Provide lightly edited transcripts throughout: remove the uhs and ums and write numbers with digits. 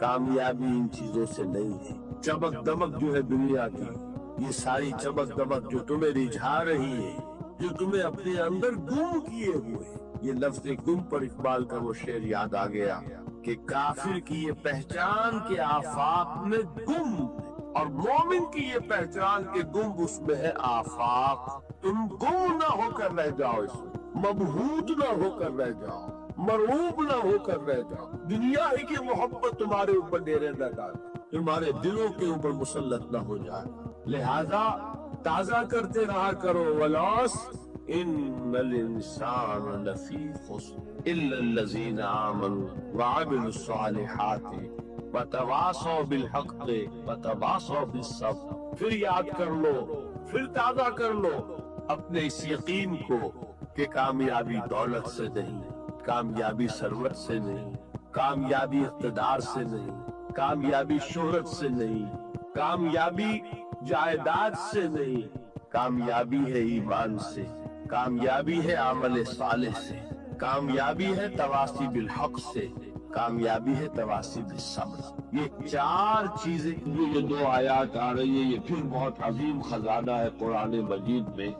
کامیابی ان چیزوں سے نہیں ہے۔ چمک دمک جو ہے دنیا کی، یہ ساری چمک دمک جو تمہیں رجھا رہی ہے، جو تمہیں اپنے اندر گم کیے ہوئے، یہ لفظ گم پر اقبال کا وہ شعر یاد آ گیا کہ کافر کی یہ پہچان کے آفاق میں گم، اور مومن کی یہ پہچان کے گم اس میں ہے آفاق۔ تم گم نہ ہو کر رہ جاؤ، اس میں مبہوت نہ ہو کر رہ جاؤ، مرعوب نہ ہو کر رہ جاؤ، دنیا ہی کی محبت تمہارے اوپر ڈیرے نہ ڈالے، تمہارے دلوں کے اوپر مسلط نہ ہو جائے۔ لہذا تازہ کرتے رہا کرو، والعصر ان الانسان لفی خسر الا الذین آمنوا وعملوا الصالحات وتواصوا بالحق وتواصوا بالصبر۔ پھر یاد کر لو، پھر تازہ کر لو اپنے اس یقین کو کہ کامیابی دولت سے نہیں، کامیابی ثروت سے نہیں، کامیابی اقتدار سے نہیں، کامیابی شہرت سے نہیں، کامیابی جائیداد سے نہیں، کامیابی ہے ایمان سے، کامیابی ہے عمل صالح سے، کامیابی ہے تواصی بالحق سے، کامیابی ہے تواصی بالصبر۔ یہ چار چیزیں جو یہ دو آیات آ رہی ہیں، یہ پھر بہت عظیم خزانہ ہے قرآن مجید میں۔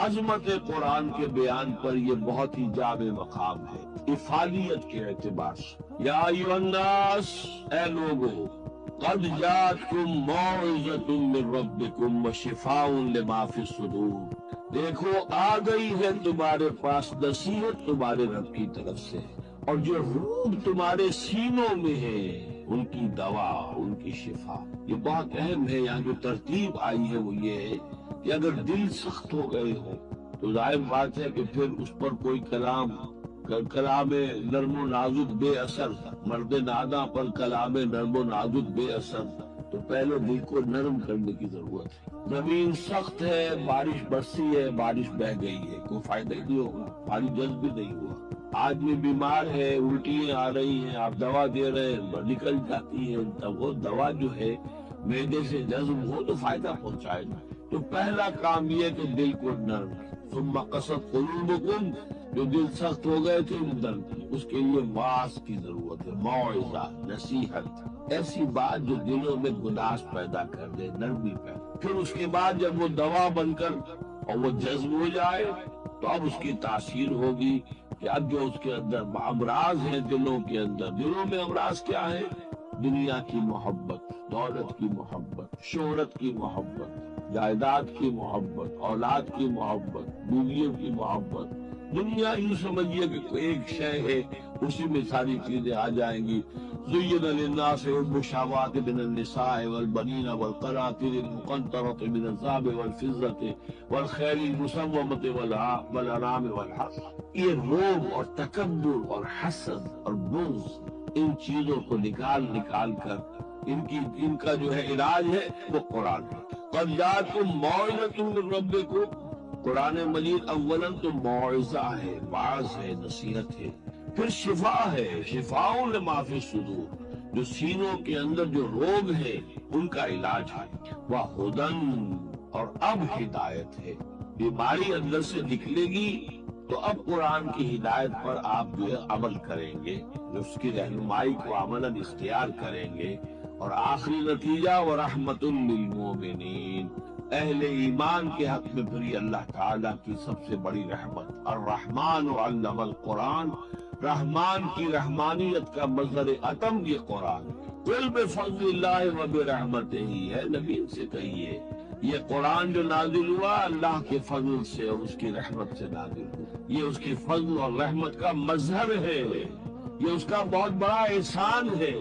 عظمت قرآن کے بیان پر یہ بہت ہی جامع مقام ہے افعالیت کے اعتبار سے۔ یا ایھا الناس، اے لوگو، قد جاءتکم موعظۃ من ربکم وشفاء لما فی الصدور، دیکھو آ گئی ہے تمہارے پاس نصیحت تمہارے رب کی طرف سے، اور جو روح تمہارے سینوں میں ہے ان کی دوا، ان کی شفا۔ یہ بہت اہم ہے، یہاں جو ترتیب آئی ہے وہ یہ ہے کہ اگر دل سخت ہو گئے ہو تو ظاہر بات ہے کہ پھر اس پر کوئی کلام نرم و نازک بے اثر، مرد ناداں پر کلام نرم و نازک بے اثر، تو پہلے دل کو نرم کرنے کی ضرورت ہے۔ زمین سخت ہے، بارش برسی ہے، بارش بہ گئی ہے، کوئی فائدہ ہی نہیں ہوگا، پانی جذب بھی نہیں ہوا۔ آدمی بیمار ہے، الٹیاں آ رہی ہیں، آپ دوا دے رہے ہیں، نکل جاتی ہے، تب وہ دوا جو ہے معدے سے جذب ہو تو فائدہ پہنچائے گا۔ تو پہلا کام یہ کہ دل کو نرم، ثم قست قلوبکم، جو دل سخت ہو گئے تھے نرم کی، اس کے لیے واعظ کی ضرورت ہے، موعظہ، نصیحت، ایسی بات جو دلوں میں گداز پیدا کر دے، نرمی پیدا۔ پھر اس کے بعد جب وہ دوا بن کر اور وہ جذب ہو جائے تو اب اس کی تاثیر ہوگی کہ اب جو اس کے اندر امراض ہیں دلوں کے اندر، دلوں میں امراض کیا ہے؟ دنیا کی محبت، دولت کی محبت، شہرت کی محبت، جائیداد کی محبت، اولاد کی محبت، بیویوں کی محبت۔ دنیا یوں سمجھیے کہ ایک شے ہے، اسی میں ساری چیزیں آ جائیں گی۔ زین للناس حب الشہوات من النساء والبنین والقناطیر المقنطرۃ من الذهب والفضة والخیل المسومۃ والانعام والحرث۔ یہ روب اور تکبر اور حسد اور بغض، ان چیزوں کو نکال کر ان کا جو ہے علاج ہے وہ قرآن ہے۔ قد جاءتکم موعظۃ من ربکم، قرآن مجید اولاً تو موعظہ ہے، واعظ ہے، نصیحت ہے، پھر شفا ہے، شفاء لما فی الصدور، جو سینوں کے اندر جو روگ ہے ان کا علاج ہے، وہدی، اور اب ہدایت ہے۔ بیماری اندر سے نکلے گی تو اب قرآن کی ہدایت پر آپ جو ہے عمل کریں گے، جو اس کی رہنمائی کو عملاً اختیار کریں گے، اور آخری نتیجہ ورحمۃ للمؤمنین، اہل ایمان کے حق میں پھر یہ اللہ تعالیٰ کی سب سے بڑی رحمت۔ الرحمن علم القرآن، رحمان کی رحمانیت کا مظہر اتم یہ قرآن۔ قل بفضل اللہ وبرحمتہ، ہے نبی سے کہیے یہ قرآن جو نازل ہوا اللہ کے فضل سے اور اس کی رحمت سے نازل ہوا، یہ اس کی فضل اور رحمت کا مظہر ہے، یہ اس کا بہت بڑا احسان ہے،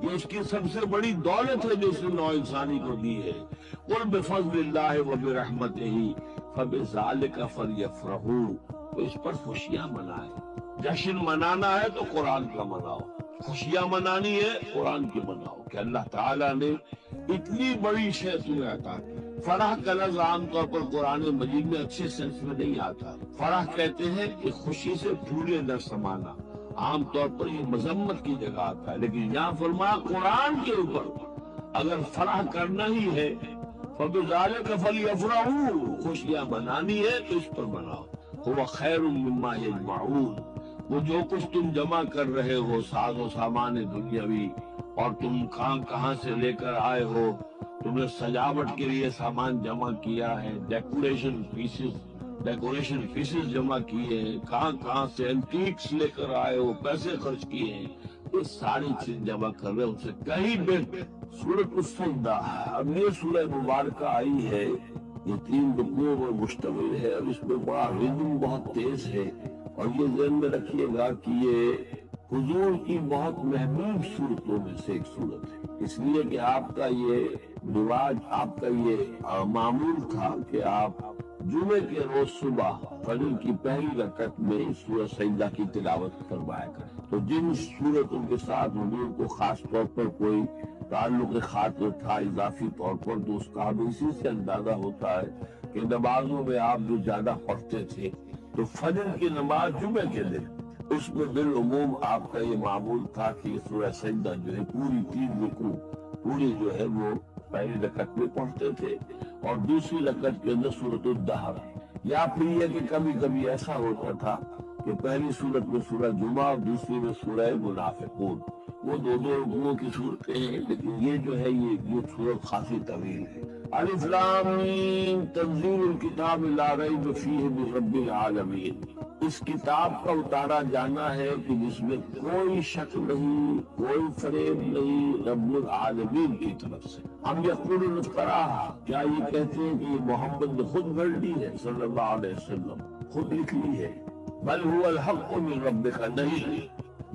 یہ اس کی سب سے بڑی دولت ہے جو اس نے نوع انسانی کو دی ہے۔ قل بفضل اللہ وبرحمتہ فبذلک فلیفرحوا، تو اس پر خوشیاں منائیں۔ جشن منانا ہے تو قرآن کا مناؤ، خوشیاں منانی ہے قرآن کی مناؤ کہ اللہ تعالیٰ نے اتنی بڑی شے تمہیں عطا کی۔ فرح کا لفظ عام طور پر قرآن مجید میں اچھے سینس میں نہیں آتا۔ فرح کہتے ہیں کہ خوشی سے پھولے نہ سمانا، عام طور پر یہ مذمت کی جگہ آتا ہے، لیکن یہاں فرمایا قرآن کے اوپر اگر فرح کرنا ہی ہے فبذلک فلیفرحوا، خوشیاں منانی ہے تو اس پر مناؤ۔ هو خیر مما یجمعون، وہ جو کچھ تم جمع کر رہے ہو ساز و سامان دنیاوی، اور تم کہاں کہاں سے لے کر آئے ہو، تم نے سجاوٹ کے لیے سامان جمع کیا ہے، ڈیکوریشن پیسز جمع کیے ہیں، کہاں کہاں سے اینٹیکس لے کر آئے ہو، پیسے خرچ کیے ہیں، یہ ساری چیز جمع کر رہے ان سے کہیں بھی۔ سورۃ السجدہ، اب یہ سورہ مبارکہ آئی ہے، یہ 3 رکوعوں پر مشتمل ہے، اور اس میں بڑا ردم بہت تیز ہے، اور یہ ذہن میں رکھیے گا کہ یہ حضور کی بہت محبوب صورتوں میں سے ایک صورت ہے، اس لیے کہ آپ کا یہ رواج، آپ کا یہ معمول تھا کہ آپ جمعے کے روز صبح فجر کی پہلی رکعت میں سورہ سجدہ کی تلاوت کروایا کریں۔ تو جن صورتوں کے ساتھ حضور کو خاص طور پر کوئی تعلق خاطر تھا اضافی طور پر، تو اس کا ہمیں اسی سے اندازہ ہوتا ہے کہ نمازوں میں آپ جو زیادہ پڑھتے تھے، تو فجر کی نماز جمعے کے دن اس میں بالعموم آپ کا یہ معمول تھا کہ سورہ سجدہ جو ہے پوری 3 رکوع پوری جو ہے وہ پہلی رکعت میں پڑھتے تھے، اور دوسری رکعت کے اندر سورۃ الدہر، یا پھر یہ کہ کبھی کبھی ایسا ہوتا تھا کہ پہلی سورت میں سورہ جمعہ اور دوسری میں سورہ منافقون، وہ دو رکوعوں کی صورتیں ہیں، لیکن یہ جو ہے یہ صورت خاصی طویل ہے۔ الف لام میم تنزیل الکتاب لا ریب فیہ من رب العالمین، اس کتاب کا اتارا جانا ہے کہ جس میں کوئی شک نہیں، کوئی فریب نہیں، رب العالمین کی طرف سے۔ ہم یقولون افتراہ، کیا یہ کہتے ہیں کہ یہ محمد نے خود گھڑ لی ہے صلی اللہ علیہ وسلم، خود لکھ لی ہے؟ بل هو الحق من ربک، نہیں،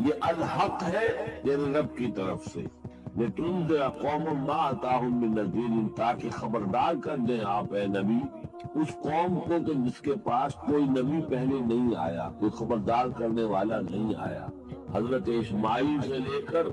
یہ الحق ہے تیرے رب کی طرف سے، لتنذر قوما ما اتاہم من نذیر، تاکہ خبردار کر دیں آپ اے نبی اس قوم کو کہ جس کے پاس کوئی نبی پہلے نہیں آیا، کوئی خبردار کرنے والا نہیں آیا۔ حضرت اسماعیل سے لے کر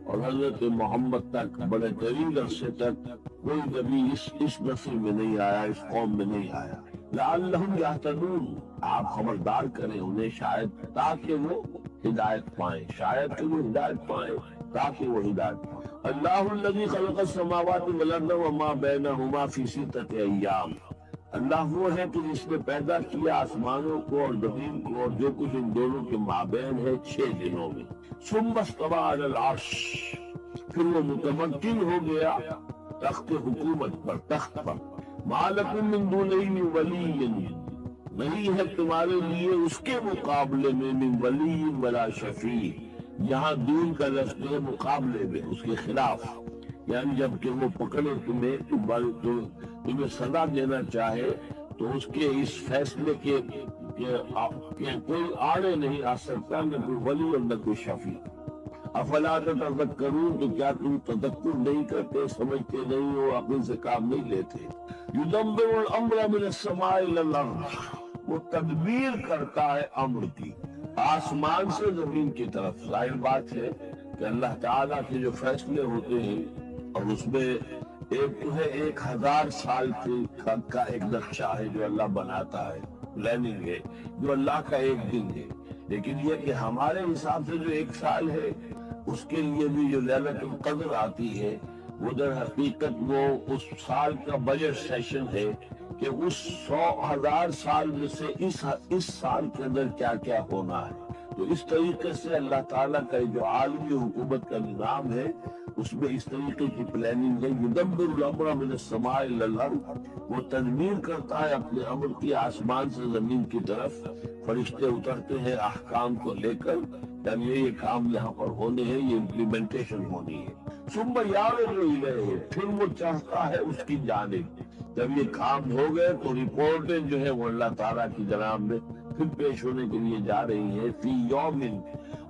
اور حضرت محمد تک بڑے طویل عرصے تک کوئی نبی اس نسل میں نہیں آیا، اس قوم میں نہیں آیا۔ لعلہم یہتدون، آپ خبردار کریں انہیں شاید تاکہ وہ ہدایت پائیں، شاید کہ وہ ہدایت پائیں، تاکہ وہ ہدایت پائیں۔ اللہ الذی خلق السماوات والارض وما بینہما فی ستۃ ایام، اللہ وہ ہے کہ جس نے پیدا کیا آسمانوں کو اور زمین کو اور جو کچھ ان دونوں کے مابین ہے 6 دنوں میں۔ ثم استوى علی العرش، پھر وہ متمکن ہو گیا تخت حکومت پر، تخت پر۔ ما لکم من دونہ من ولی، نہیں ہے تمہارے لیے اس کے مقابلے میں من ولی ولا شفیع، یہاں دون کا لفظ ہے مقابلے میں، اس کے خلاف، یعنی جب کہ وہ پکڑے تمہیں تمہیں سزا دینا چاہے تو اس کے اس فیصلے کے کوئی آڑے نہیں آ سکتا، نہ کوئی ولی اور نہ کوئی شفیع۔ افلا تتذکرون، تو کیا تم تذکر نہیں کرتے، سمجھتے نہیں ہو، عقل سے کام نہیں لیتے؟ یدبر الامر من السماء الی الارض، وہ تدبیر کرتا ہے امر کی آسمان سے زمین کی طرف۔ ظاہر بات ہے کہ اللہ تعالیٰ کے جو فیصلے ہوتے ہیں، اور اس میں ایک تو ہے 1000 سال کا ایک نقشہ ہے جو اللہ بناتا ہے، پلاننگ ہے، جو اللہ کا ایک دن ہے، لیکن یہ کہ ہمارے حساب سے جو 1 سال ہے اس کے لیے بھی جو لیلۃ القدر آتی ہے، وہ در حقیقت وہ اس سال کا بجٹ سیشن ہے کہ اس 100,000 سال میں سے اس سال کے اندر کیا کیا ہونا ہے۔ تو اس طریقے سے اللہ تعالیٰ کا جو عالمی حکومت کا نظام ہے، اس میں اس طریقے کی پلاننگ ہے۔ یدبر الامر من السماء الی الارض، وہ تدبیر کرتا ہے اپنے امر کی آسمان سے زمین کی طرف، فرشتے اترتے ہیں احکام کو لے کر، یعنی یہ کام یہاں پر ہونے ہیں، یہ امپلیمنٹیشن ہونی ہے۔ ثم یعرج الیہ، پھر وہ چاہتا ہے اس کی جانب، جب یہ کام ہو گئے تو رپورٹیں جو ہے وہ اللہ تعالیٰ کی جناب میں پھر پیش ہونے کے لیے جا رہی ہے۔ فی یوم،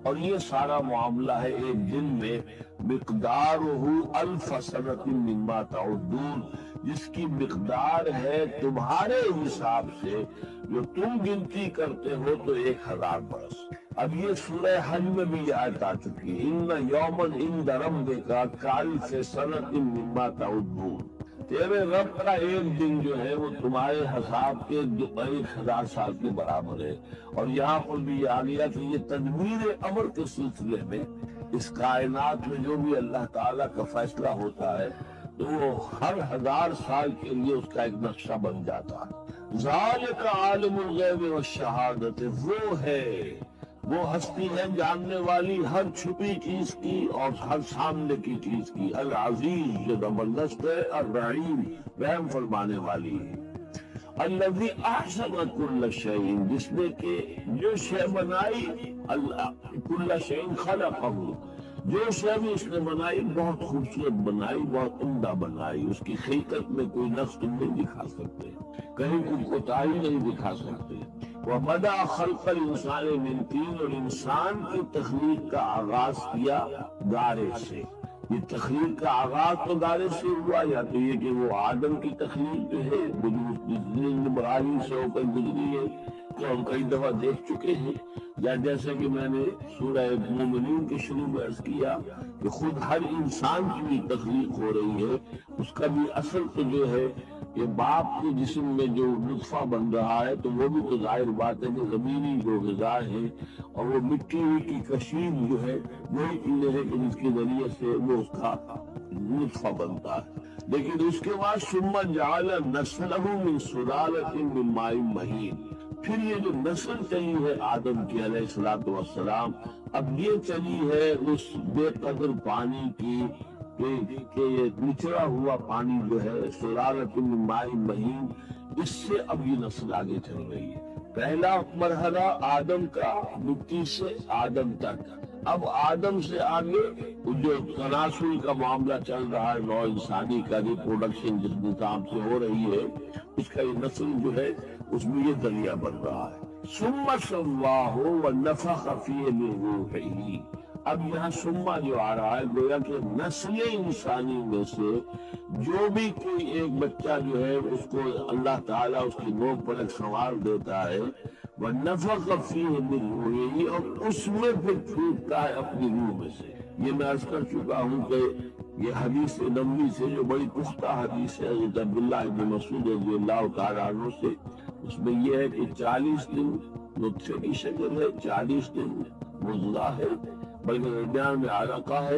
اور یہ سارا معاملہ ہے ایک دن میں، مقدارہ 1000 سنۃ مما تعدون، جس کی مقدار ہے تمہارے حساب سے جو تم گنتی کرتے ہو تو 1000 برس۔ اب یہ سورہ حج میں بھی یہ آیت آ چکی ہے، ان یوما عند ربک کالف سنۃ مما تعدون، تیرے رب کا ایک دن جو ہے وہ تمہارے حساب کے 1000 سال کے برابر ہے۔ اور یہاں پر بھی یہ آ گیا کہ یہ تدبیر امر کے سلسلے میں اس کائنات میں جو بھی اللہ تعالیٰ کا فیصلہ ہوتا ہے تو وہ ہر 1000 سال کے لیے اس کا ایک نقشہ بن جاتا ہے۔ ذالک عالم الغیب والشہادت، وہ ہے وہ ہستی ہے جاننے والی ہر چھپی چیز کی اور ہر سامنے کی چیز کی، العزیز جو زبردست ہے، الرحیم رحم فرمانے والی ہے، الذی احسن کل شیء جس نے کہ جو شے بنائی، کل شیء خلقہ جو شے بھی اس نے بنائی بہت خوبصورت بنائی، بہت عمدہ بنائی، اس کی خلقت میں کوئی نقص تم نہیں دکھا سکتے، کہیں کوئی کوتاہی نہیں دکھا سکتے۔ وبدأ خلق الانسان من طین اور انسان کی تخلیق کا آغاز کیا گارے سے، یہ تخلیق کا آغاز تو گارے سے ہوا، یا تو یہ کہ وہ آدم کی تخلیق جو ہے ابراہیم سے ہو کر گزری ہے کہ ہم کئی دفعہ دیکھ چکے ہیں، یا جیسے کہ میں نے سورہ مومنین کے شروع میں عرض کیا کہ خود ہر انسان کی بھی تخلیق ہو رہی ہے، اس کا بھی اصل تو جو ہے کہ باپ کے جسم میں جو نطفہ بن رہا ہے تو وہ بھی تو ظاہر بات ہے کہ زمینی جو غذا ہے اور وہ مٹی کی کشید جو ہے وہی چیزیں ہے کہ جس کے ذریعے سے وہ اس کا نطفہ بنتا ہے، لیکن اس کے بعد ثم جعل نسلہ من سلالۃ من ماء مہین، پھر یہ جو نسل چلی ہے آدم کی علیہ الصلوۃ والسلام، اب یہ چلی ہے اس بے قدر پانی کی کہ یہ نچڑا ہوا پانی جو ہے سلالۃ من ماء مہین، اس سے اب یہ نسل آگے چل رہی ہے۔ پہلا مرحلہ آدم کا مٹی سے آدم تک، اب آدم سے آگے جو تناسل کا معاملہ چل رہا ہے نوع انسانی کا، ریپروڈکشن جس نظام سے ہو رہی ہے، اس کا یہ نسل جو ہے اس میں یہ ذریعہ بن رہا ہے۔ ثم سواہ ونفخ فیہ من روحہ، اب یہاں سما جو آ رہا ہے گویا کہ نسل انسانی میں سے جو بھی کوئی ایک بچہ جو ہے اس کو اللہ تعالیٰ اس کی نوک پر ایک سوار دیتا ہے، وَنَفَخَ فِيهِ مِن رُوحِهِ، اور اس میں پھر پھونکتا ہے اپنی روح میں سے۔ یہ میں عرض کر چکا ہوں کہ یہ حدیث نبوی سے جو بڑی پختہ حدیث ہے حضرت عبداللہ ابن مسعود رضی اللہ تعالیٰ عنہ سے، اس میں یہ ہے کہ 40 دن نطفے کی شکل ہے، 40 دن مضغہ ہے، بلکہ درمیان میں علقہ ہے،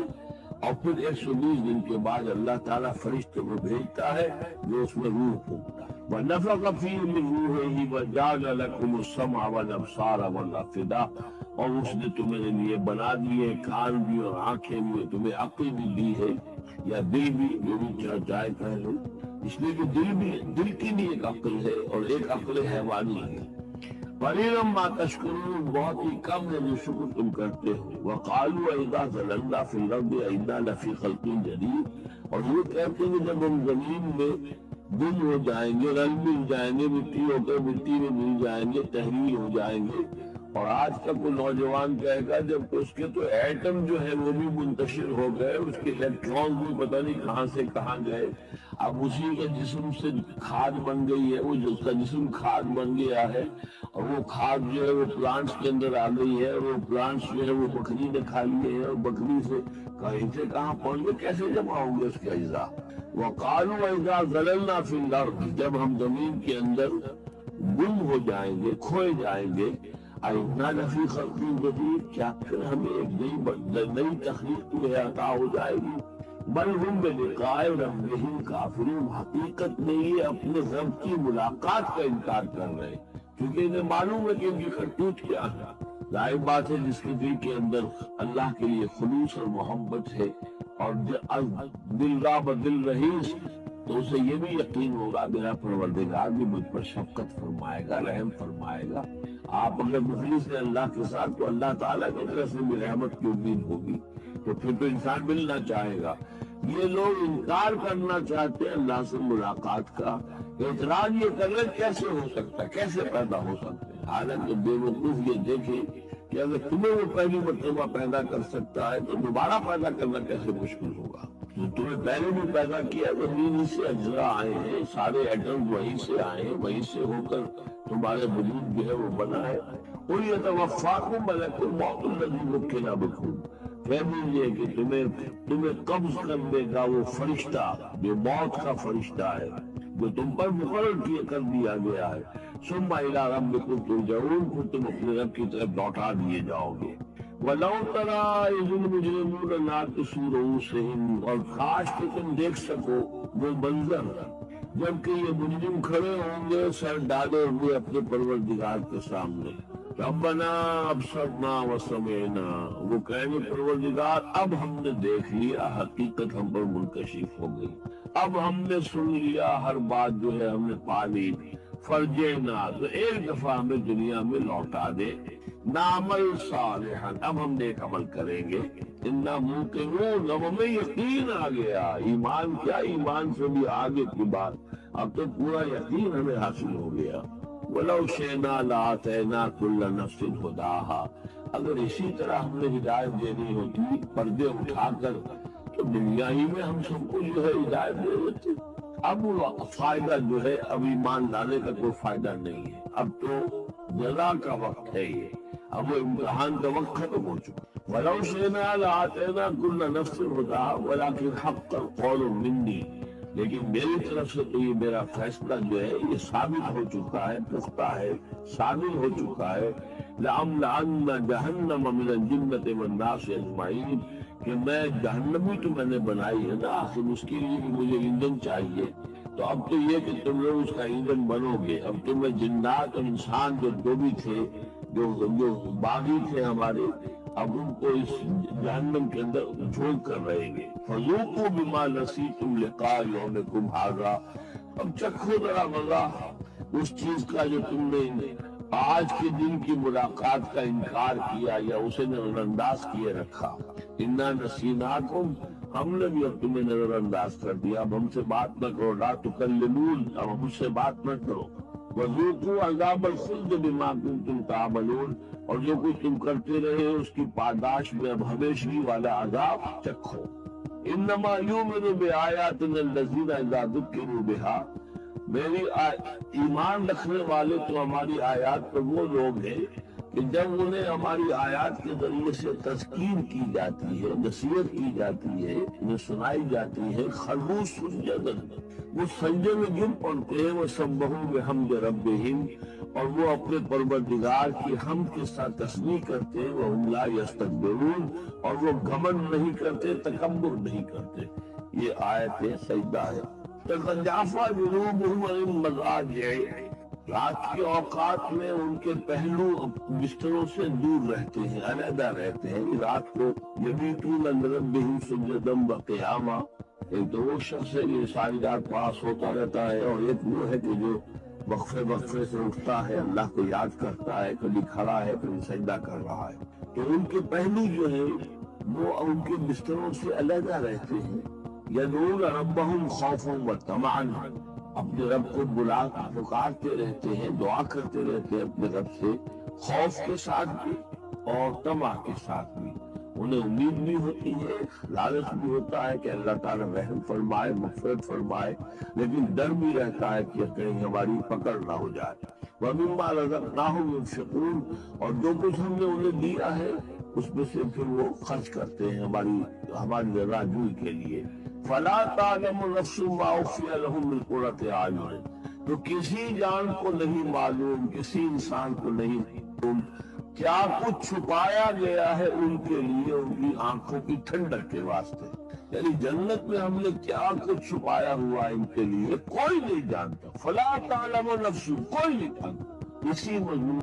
اور پھر 120 دن کے بعد اللہ تعالیٰ فرشتے کو بھیجتا ہے جو اس میں روح پھونکتا ہے۔ وَنَفَخَ فِيهِ مِن رُوحِهِ وَجَعَلَ لَكُمُ السَّمْعَ وَالْأَبْصَارَ وَالْأَفْئِدَةَ، اور اس نے تمہارے لیے بنا دیے کان بھی اور آنکھیں بھی، تمہیں عقل بھی دی ہے، یا دل بھی، جو بھی چاہے کہہ لو، اس لیے کہ دل کی بھی ایک عقل ہے اور ایک عقل حیوانی ہے۔ قَلِيلًا مَا تَشْكُرُونَ، بہت ہی کم ہے جو شکر تم کرتے ہو۔ وَقَالُوا أَإِذَا ضَلَلْنَا فِي الْأَرْضِ أَإِنَّا لَفِي خَلْقٍ جَدِيدٍ، اور یہ کہتے ہیں کہ جب ہم زمین میں گم ہو جائیں گے، رل مل جائیں گے، مٹی ہو کر مٹی میں مل جائیں گے، تحلیل ہو جائیں گے، اور آج کا کوئی نوجوان کہے گا جب کہ اس کے تو ایٹم جو ہے وہ بھی منتشر ہو گئے، اس کے الیکٹران بھی پتہ نہیں کہاں سے کہاں گئے، اب اسی کے جسم سے کھاد بن گئی ہے، وہ اس کا جسم کھاد بن گیا ہے، اور وہ کھاد جو ہے وہ پلانٹس کے اندر آ گئی ہے، اور وہ پلانٹس جو ہے وہ بکری نے کھا لیے ہیں، اور بکری سے کہیں سے کہاں پہنچ گئے، کیسے جمع ہوں گے اس کے اجزاء۔ وَقَالُوا إِذَا ضَلَلْنَا فِي الْأَرْضِ، جب ہم زمین کے اندر گم ہو جائیں گے، کھوئے جائیں گے، أَإِنَّا لَفِي خَلْقٍ جَدِيدٍ، کیا پھر ہمیں ایک نئی تخلیق جو ہے عطا ہو جائے گی؟ بل ہم بلقاء ربہم کافرون، حقیقت میں یہ اپنے رب کی ملاقات کا انکار کر رہے ہیں، کیونکہ انہیں معلوم ہے کہ ان کی کرتوت کیا ہے۔ ظاہر بات ہے جس کے دل کے اندر اللہ کے لیے خلوص اور محبت ہے اور دل راب دل رہیس، تو اسے یہ بھی یقین ہوگا میرا پروردگار بھی مجھ پر شفقت فرمائے گا، رحم فرمائے گا۔ آپ اگر مخلص ہیں اللہ کے ساتھ تو اللہ تعالیٰ کی طرف سے بھی رحمت کی امید ہوگی، تو پھر تو انسان ملنا چاہے گا۔ یہ لوگ انکار کرنا چاہتے ہیں اللہ سے ملاقات کا، اعتراض یہ کر رہے کیسے ہو سکتا ہے، کیسے پیدا ہو سکتے ہیں، حالانکہ بے وقوف یہ دیکھیں کہ اگر تمہیں وہ پہلی مرتبہ پیدا کر سکتا ہے تو دوبارہ پیدا کرنا کیسے مشکل ہوگا۔ جو تمہیں پہلے بھی پیدا کیا زمین سے اجزاء آئے ہیں، سارے ایٹم وہیں سے آئے ہیں، وہیں سے ہو کر تمہارے وجود جو ہے وہ بنا ہے۔ قُلْ يَتَوَفَّاكُم مَلَكُ الْمَوْتِ الَّذِي وُكِّلَ بِكُمْ، کہہ دیجیے کہ تمہیں قبض کرنے کا وہ فرشتہ جو موت کا فرشتہ ہے جو تم پر مقرر کر دیا گیا ہے، ثُمَّ إِلَىٰ رَبِّكُمْ تُرْجَعُونَ، پھر تم اپنے رب کی طرف لوٹا دیے جاؤ گے۔ وَلَوْ تَرَىٰ إِذِ الْمُجْرِمُونَ نَاكِسُو رُءُوسِهِمْ، اور کاش کہ تم دیکھ سکو وہ منظر جبکہ یہ مجرم کھڑے ہوں گے سر ڈالے ہوئے اپنے پروردگار کے سامنے، ربنا ابصرنا وسمعنا، وہ کہیں گے پروردگار اب ہم نے دیکھ لیا، حقیقت ہم پر منکشف ہو گئی، اب ہم نے سن لیا، ہر بات جو ہے ہم نے پا لی، فرجینا، تو ایک دفعہ ہمیں دنیا میں لوٹا دے، نعمل صالحا، اب ہم نیک عمل کریں گے، انا موقنون، اب ہمیں یقین آ گیا، ایمان کیا، ایمان سے بھی آگے کی بات، اب تو پورا یقین ہمیں حاصل ہو گیا۔ وَلَوْ شِئْنَا لَآتَيْنَا كُلَّ نَفْسٍ هُدَاهَا، اگر اسی طرح ہم نے ہدایت دینی ہوتی پردے اٹھا کر تو دنیا ہی میں ہم سب کو جو ہے ہدایت دے دیتے۔ اب وہ فائدہ جو ہے اب ایمان لانے کا کوئی فائدہ نہیں ہے، اب تو جزا کا وقت ہے، یہ اب وہ امتحان کا وقت ختم ہو چکا۔ وَلَوْ شِئْنَا لَآتَيْنَا كُلَّ نَفْسٍ هُدَاهَا وَلَكِنْ حَقَّ الْقَوْلُ مِنِّي، لیکن میری طرف سے تو یہ میرا فیصلہ جو ہے یہ ثابت ہو چکا ہے، پختہ ہے، ثابت ہو چکا ہے، لَأَمْلَأَنَّ جَهَنَّمَ مِنَ الْجِنَّةِ وَالنَّاسِ أَجْمَعِينَ، کہ میں جہنمی تو میں نے بنائی ہے نا، آخر اس کے لیے بھی مجھے ایندھن چاہیے، تو اب تو یہ کہ تم لوگ اس کا ایندھن بنو گے، اب تو میں جنات اور انسان جو بھی تھے، جو باغی تھے ہمارے، اب ان کو اس جہنم کے اندر جھونک کر رہیں گے، فَذُوقُوا بِمَا نَسِيتُمْ لِقَاءَ يَوْمِكُمْ هَٰذَا، اب چکھو ذرا مزہ اس چیز کا جو تم نے آج کے دن کی ملاقات کا انکار کیا یا اسے نظر انداز کیے رکھا، اِنَّا نَسِينَاكُمْ، ہم نے بھی اب تمہیں نظر انداز کر دیا، اب ہم سے بات نہ کرو، لَا تُكَلِّمُونَ، اب ہم سے بات نہ کرو، وَذُوقُوا عَذَابَ الْخُلْدِ بِمَا كُنتُمْ تَعْمَلُونَ، اور جو کچھ تم کرتے رہے اس کی پاداش میں اب ہمیشگی والا عذاب چکھو۔ انما یؤمن بآیاتنا الذین اذا ذکروا بها، میری ایمان رکھنے والے تو ہماری آیات پر وہ لوگ ہیں کہ جب انہیں ہماری آیات کے ذریعے سے تذکیر کی جاتی ہے، نصیحت کی جاتی ہے، انہیں سنائی جاتی ہے، خروا سجدا، وہ سجدے میں گر پڑتے ہیں، وسبحوا بحمد ربہم، اور وہ اپنے پروردگار کی حمد کے ساتھ تسبیح کرتے ہیں، وہم لا یستکبرون، اور وہ گھمنڈ نہیں کرتے، تکبر نہیں کرتے۔ یہ آیت سجدہ ہے۔ تتجافی جنوبہم عن المضاجع، رات کے اوقات میں ان کے پہلو بستروں سے دور رہتے ہیں، علیحدہ رہتے ہیں، رات کو یبیتون لربہم سجدا وقیاما، ایک تو وہ شخص ہے یہ ساری رات پاس ہوتا رہتا ہے، اور ایک وہ ہے کہ جو وقفے سے اٹھتا ہے، اللہ کو یاد کرتا ہے، کبھی کھڑا ہے کبھی سجدہ کر رہا ہے، تو ان کے پہلو جو ہے وہ ان کے بستروں سے علیحدہ رہتے ہیں۔ یدعون ربہم خوفا وطمعا، اپنے رب کو پکارتے رہتے ہیں، دعا کرتے رہتے ہیں اپنے رب سے، خوف کے ساتھ بھی اور طمع کے ساتھ بھی، انہیں امید بھی ہوتی ہے، لالچ بھی ہوتا ہے کہ اللہ تعالیٰ رحم فرمائے، مغفرت فرمائے، لیکن ڈر بھی رہتا ہے کہ کہیں ہماری پکڑ نہ ہو جائے۔ وَمِمَّا رَزَقْنَاهُمْ يُنْفِقُونَ، اور جو کچھ ہم نے انہیں دیا ہے اس میں سے پھر وہ خرچ کرتے ہیں ہماری رضا جوئی کے لیے۔ فَلَا تَعْلَمُ نَفْسٌ مَّا أُخْفِيَ لَهُم مِّن قُرَّةِ أَعْيُنٍ، تو کسی جان کو نہیں معلوم، کسی انسان کو نہیں معلوم کیا کچھ چھپایا گیا ہے ان کے لیے ان کی آنکھوں کی ٹھنڈک کے واسطے، یعنی جنت میں ہم نے کیا کچھ چھپایا ہوا ہے ان کے لیے کوئی نہیں جانتا۔ فَلَا تَعْلَمُ نَفْسٌ، کوئی نہیں جانتا، اسی مضمون